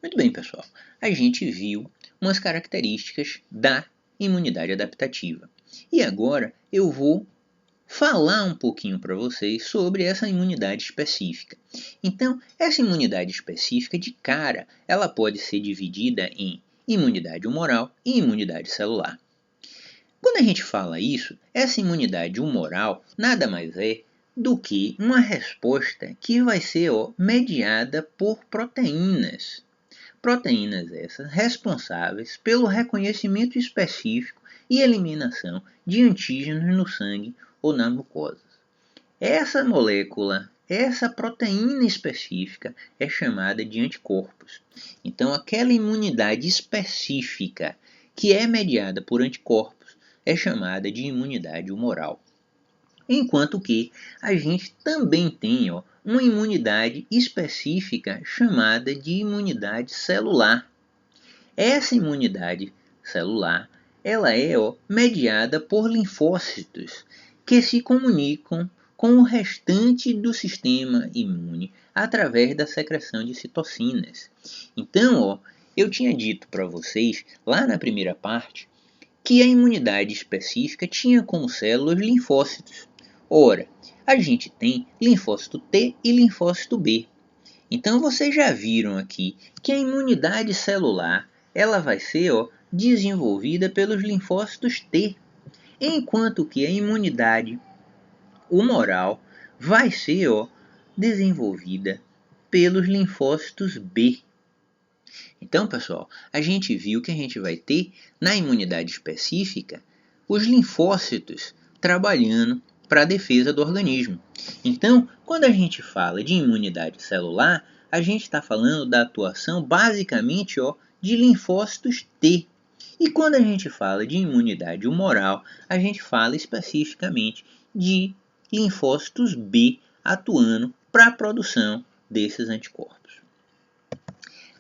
Muito bem, pessoal. A gente viu umas características da imunidade adaptativa. E agora eu vou falar um pouquinho para vocês sobre essa imunidade específica. Então, essa imunidade específica, de cara, ela pode ser dividida em imunidade humoral e imunidade celular. Quando a gente fala isso, essa imunidade humoral nada mais é do que uma resposta que vai ser mediada por proteínas. Proteínas essas responsáveis pelo reconhecimento específico e eliminação de antígenos no sangue ou na mucosa. Essa molécula, essa proteína específica é chamada de anticorpos. Então, aquela imunidade específica que é mediada por anticorpos é chamada de imunidade humoral. Enquanto que a gente também tem uma imunidade específica chamada de imunidade celular. Essa imunidade celular ela é mediada por linfócitos que se comunicam com o restante do sistema imune através da secreção de citocinas. Então, eu tinha dito para vocês lá na primeira parte que a imunidade específica tinha como células linfócitos. Ora, a gente tem linfócito T e linfócito B. Então vocês já viram aqui que a imunidade celular ela vai ser desenvolvida pelos linfócitos T, enquanto que a imunidade humoral vai ser desenvolvida pelos linfócitos B. Então, pessoal, a gente viu que a gente vai ter na imunidade específica os linfócitos trabalhando para a defesa do organismo. Então, quando a gente fala de imunidade celular, a gente está falando da atuação basicamente de linfócitos T. E quando a gente fala de imunidade humoral, a gente fala especificamente de linfócitos B atuando para a produção desses anticorpos.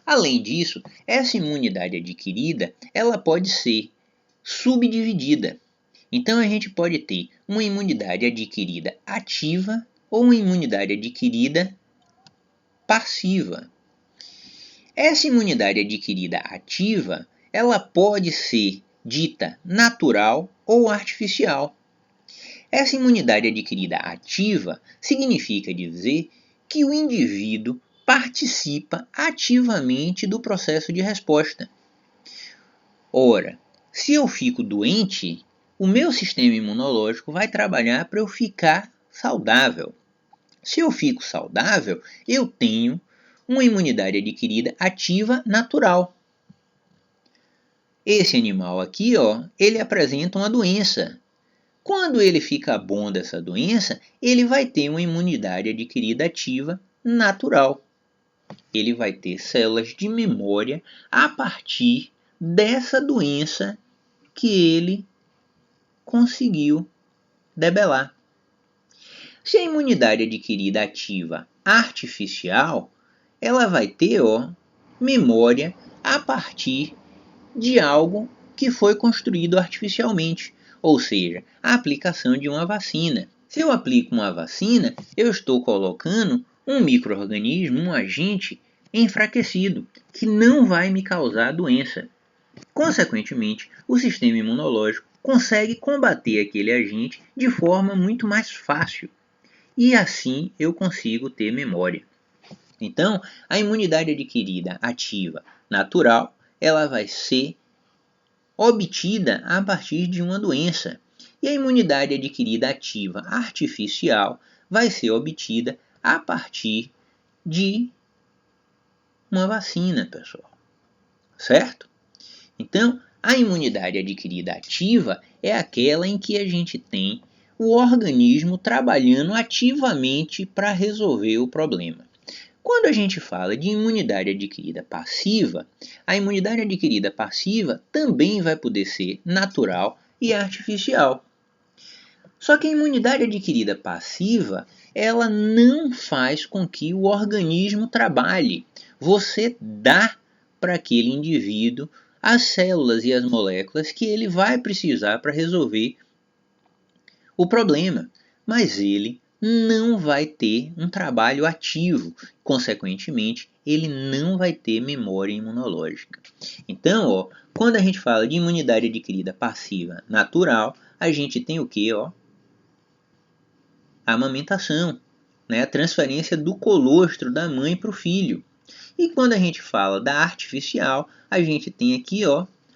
Além disso, essa imunidade adquirida ela pode ser subdividida. Então a gente pode ter uma imunidade adquirida ativa ou uma imunidade adquirida passiva. Essa imunidade adquirida ativa, ela pode ser dita natural ou artificial. Essa imunidade adquirida ativa significa dizer que o indivíduo participa ativamente do processo de resposta. Ora, se eu fico doente, o meu sistema imunológico vai trabalhar para eu ficar saudável. Se eu fico saudável, eu tenho uma imunidade adquirida ativa natural. Esse animal aqui, ele apresenta uma doença. Quando ele fica bom dessa doença, ele vai ter uma imunidade adquirida ativa natural. Ele vai ter células de memória a partir dessa doença que ele conseguiu debelar. Se a imunidade adquirida ativa artificial, ela vai ter memória a partir de algo que foi construído artificialmente, ou seja, a aplicação de uma vacina. Se eu aplico uma vacina, eu estou colocando um micro-organismo, um agente enfraquecido, que não vai me causar doença. Consequentemente, o sistema imunológico consegue combater aquele agente de forma muito mais fácil. E assim eu consigo ter memória. Então, a imunidade adquirida ativa natural, ela vai ser obtida a partir de uma doença. E a imunidade adquirida ativa artificial vai ser obtida a partir de uma vacina, pessoal. Certo? Então, a imunidade adquirida ativa é aquela em que a gente tem o organismo trabalhando ativamente para resolver o problema. Quando a gente fala de imunidade adquirida passiva, a imunidade adquirida passiva também vai poder ser natural e artificial. Só que a imunidade adquirida passiva, ela não faz com que o organismo trabalhe. Você dá para aquele indivíduo as células e as moléculas que ele vai precisar para resolver o problema, mas ele não vai ter um trabalho ativo. Consequentemente, ele não vai ter memória imunológica. Então, quando a gente fala de imunidade adquirida passiva natural, a gente tem o quê? A amamentação, né? A transferência do colostro da mãe para o filho. E quando a gente fala da artificial, a gente tem aqui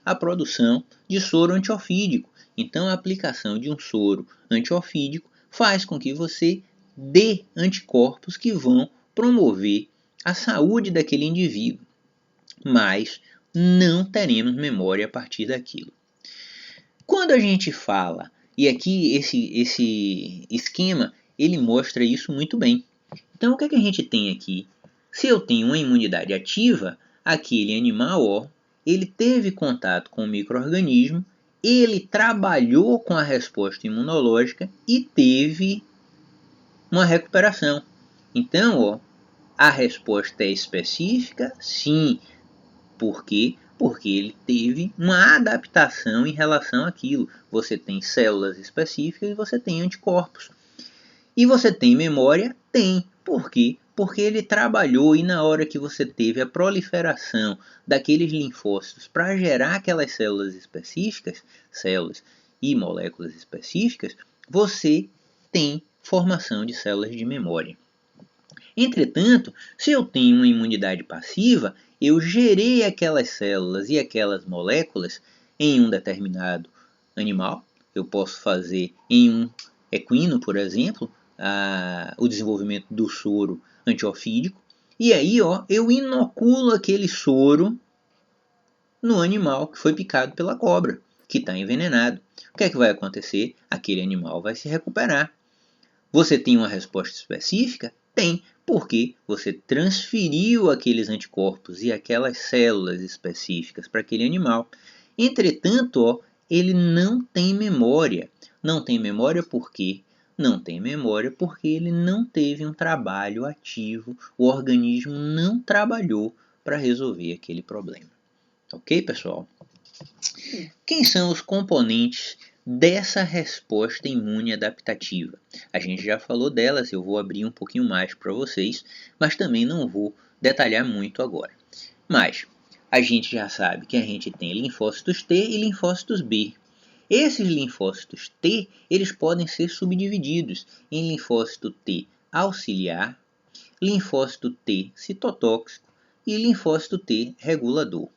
a produção de soro antiofídico. Então, a aplicação de um soro antiofídico faz com que você dê anticorpos que vão promover a saúde daquele indivíduo. Mas não teremos memória a partir daquilo. Quando a gente fala, e aqui esse esquema, ele mostra isso muito bem. Então, o que é que a gente tem aqui? Se eu tenho uma imunidade ativa, aquele animal, ele teve contato com o micro-organismo, ele trabalhou com a resposta imunológica e teve uma recuperação. Então, a resposta é específica? Sim. Por quê? Porque ele teve uma adaptação em relação àquilo. Você tem células específicas e você tem anticorpos. E você tem memória? Tem. Por quê? Porque ele trabalhou e na hora que você teve a proliferação daqueles linfócitos para gerar aquelas células específicas, células e moléculas específicas, você tem formação de células de memória. Entretanto, se eu tenho uma imunidade passiva, eu gerei aquelas células e aquelas moléculas em um determinado animal. Eu posso fazer em um equino, por exemplo, o desenvolvimento do soro antiofídico. E aí eu inoculo aquele soro no animal que foi picado pela cobra, que está envenenado. O que é que vai acontecer? Aquele animal vai se recuperar. Você tem uma resposta específica? Tem, porque você transferiu aqueles anticorpos e aquelas células específicas para aquele animal. Entretanto, ele não tem memória. Não tem memória por quê? Não tem memória porque ele não teve um trabalho ativo, o organismo não trabalhou para resolver aquele problema. Ok, pessoal? Quem são os componentes dessa resposta imune adaptativa? A gente já falou delas, eu vou abrir um pouquinho mais para vocês, mas também não vou detalhar muito agora. Mas a gente já sabe que a gente tem linfócitos T e linfócitos B. Esses linfócitos T, eles podem ser subdivididos em linfócito T auxiliar, linfócito T citotóxico e linfócito T regulador.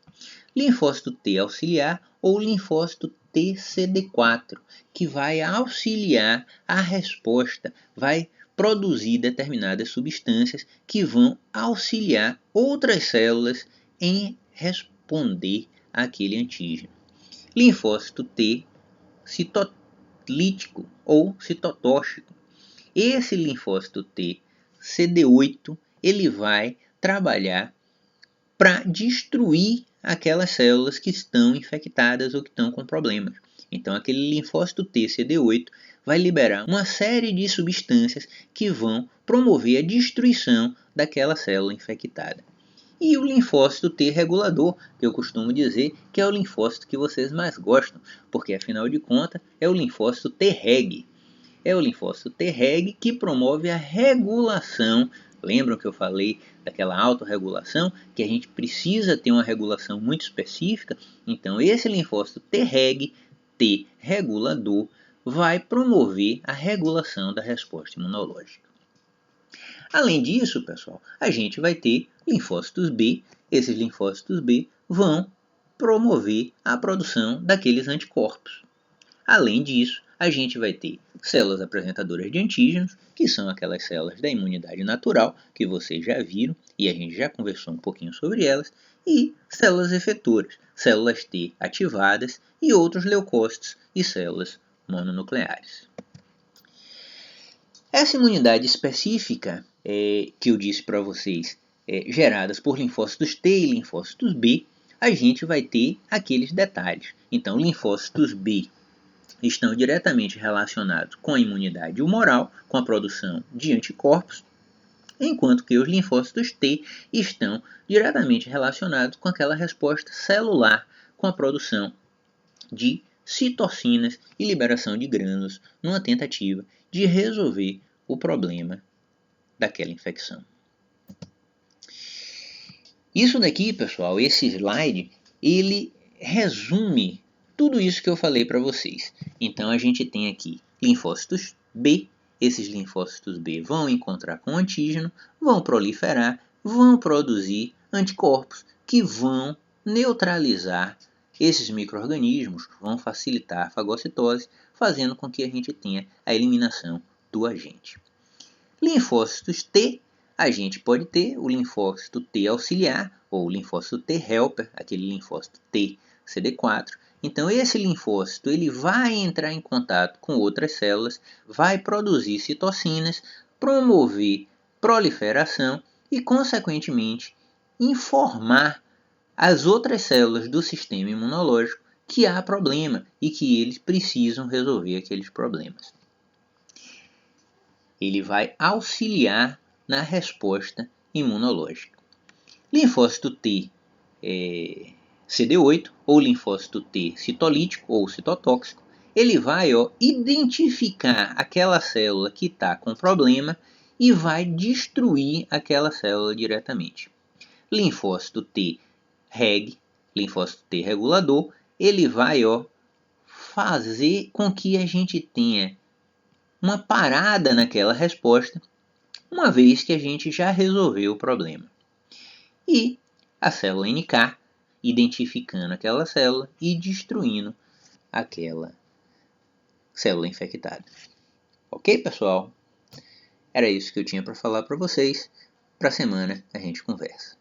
Linfócito T auxiliar ou linfócito TCD4, que vai auxiliar a resposta, vai produzir determinadas substâncias que vão auxiliar outras células em responder àquele antígeno. Linfócito T citolítico ou citotóxico. Esse linfócito T CD8, ele vai trabalhar para destruir aquelas células que estão infectadas ou que estão com problemas. Então, aquele linfócito T CD8 vai liberar uma série de substâncias que vão promover a destruição daquela célula infectada. E o linfócito T regulador, que eu costumo dizer que é o linfócito que vocês mais gostam, porque afinal de contas é o linfócito Treg. É o linfócito Treg que promove a regulação. Lembram que eu falei daquela autorregulação, que a gente precisa ter uma regulação muito específica? Então esse linfócito Treg, T regulador, vai promover a regulação da resposta imunológica. Além disso, pessoal, a gente vai ter linfócitos B. Esses linfócitos B vão promover a produção daqueles anticorpos. Além disso, a gente vai ter células apresentadoras de antígenos, que são aquelas células da imunidade natural, que vocês já viram e a gente já conversou um pouquinho sobre elas, e células efetoras, células T ativadas e outros leucócitos e células mononucleares. Essa imunidade específica que eu disse para vocês, geradas por linfócitos T e linfócitos B, a gente vai ter aqueles detalhes. Então, linfócitos B estão diretamente relacionados com a imunidade humoral, com a produção de anticorpos, enquanto que os linfócitos T estão diretamente relacionados com aquela resposta celular, com a produção de citocinas e liberação de grânulos, numa tentativa de resolver o problema daquela infecção. Isso daqui, pessoal, esse slide, ele resume tudo isso que eu falei para vocês. Então a gente tem aqui linfócitos B. Esses linfócitos B vão encontrar com o antígeno, vão proliferar, vão produzir anticorpos que vão neutralizar esses micro-organismos, vão facilitar a fagocitose, fazendo com que a gente tenha a eliminação do agente. Linfócitos T, a gente pode ter o linfócito T auxiliar, ou o linfócito T helper, aquele linfócito T CD4. Então esse linfócito ele vai entrar em contato com outras células, vai produzir citocinas, promover proliferação e, consequentemente, informar as outras células do sistema imunológico que há problema e que eles precisam resolver aqueles problemas. Ele vai auxiliar na resposta imunológica. Linfócito T CD8 ou linfócito T citolítico ou citotóxico, ele vai identificar aquela célula que está com problema e vai destruir aquela célula diretamente. Linfócito T reg, linfócito T regulador, ele vai fazer com que a gente tenha uma parada naquela resposta, uma vez que a gente já resolveu o problema. E a célula NK, identificando aquela célula e destruindo aquela célula infectada. Ok, pessoal? Era isso que eu tinha para falar para vocês. Para a semana a gente conversa.